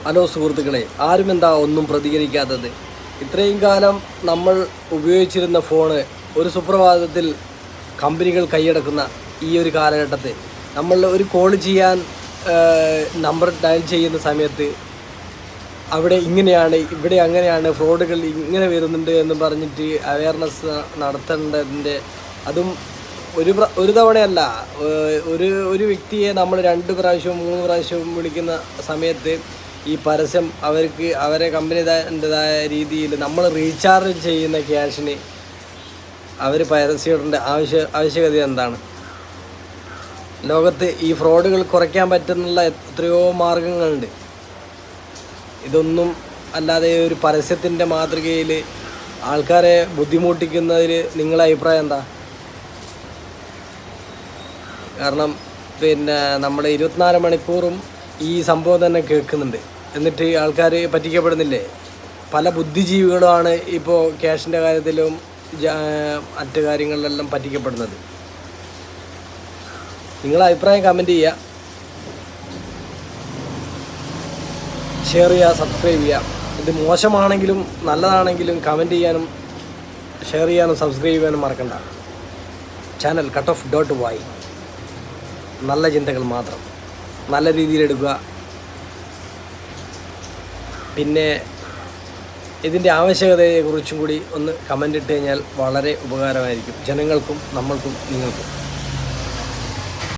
Hello സുഹൃത്തുക്കളെ, ആരും എന്താ ഒന്നും പ്രതികരിക്കാത്തത്? ഇത്രയും കാലം നമ്മൾ ഉപയോഗിച്ചിരുന്ന ഫോണ് ഒരു സുപ്രഭാതത്തിൽ കമ്പനികൾ കൈയടക്കുന്ന ഈ ഒരു കാലഘട്ടത്തിൽ നമ്മൾ ഒരു കോൾ ചെയ്യാൻ നമ്പർ ഡയൽ ചെയ്യുന്ന സമയത്ത് അവിടെ ഇങ്ങനെയാണ്, ഇവിടെ അങ്ങനെയാണ്, ഫ്രോഡുകൾ ഇങ്ങനെ വരുന്നുണ്ട് എന്ന് പറഞ്ഞിട്ട് അവയർനെസ് നടത്തേണ്ടതിൻ്റെ, അതും ഒരു തവണയല്ല, ഒരു വ്യക്തിയെ നമ്മൾ 2 പ്രാവശ്യവും 3 പ്രാവശ്യവും വിളിക്കുന്ന സമയത്ത് ഈ പരസ്യം അവരെ കമ്പനിൻ്റെതായ രീതിയിൽ നമ്മൾ റീചാർജ് ചെയ്യുന്ന ക്യാഷിന് അവർ പരസ്യത്തിൻ്റെ ആവശ്യകത എന്താണ്? ലോകത്ത് ഈ ഫ്രോഡുകൾ കുറയ്ക്കാൻ പറ്റുന്നുള്ള എത്രയോ മാർഗങ്ങളുണ്ട്. ഇതൊന്നും അല്ലാതെ ഒരു പരസ്യത്തിൻ്റെ മാതൃകയിൽ ആൾക്കാരെ ബുദ്ധിമുട്ടിക്കുന്നതിൽ നിങ്ങളുടെ അഭിപ്രായം എന്താ? കാരണം നമ്മൾ 24 മണിക്കൂറും ഈ സംഭവം തന്നെ കേൾക്കുന്നുണ്ട്. എന്നിട്ട് ആൾക്കാർ പറ്റിക്കപ്പെടുന്നില്ലേ? പല ബുദ്ധിജീവികളുമാണ് ഇപ്പോൾ ക്യാഷിൻ്റെ കാര്യത്തിലും മറ്റ് കാര്യങ്ങളിലെല്ലാം പറ്റിക്കപ്പെടുന്നത്. നിങ്ങളെ അഭിപ്രായം കമൻറ്റ് ചെയ്യുക, ഷെയർ ചെയ്യുക, സബ്സ്ക്രൈബ് ചെയ്യുക. ഇത് മോശമാണെങ്കിലും നല്ലതാണെങ്കിലും കമൻറ്റ് ചെയ്യാനും ഷെയർ ചെയ്യാനും സബ്സ്ക്രൈബ് ചെയ്യാനും മറക്കണ്ട. Channel cutoff.y. നല്ല ചിന്തകൾ മാത്രം, നല്ല രീതിയിൽ എടുക്കുക. പിന്നെ ഇതിൻ്റെ ആവശ്യകതയെക്കുറിച്ചും കൂടി ഒന്ന് കമൻ്റ് ഇട്ട് കഴിഞ്ഞാൽ വളരെ ഉപകാരമായിരിക്കും, ജനങ്ങൾക്കും നമ്മൾക്കും നിങ്ങൾക്കും.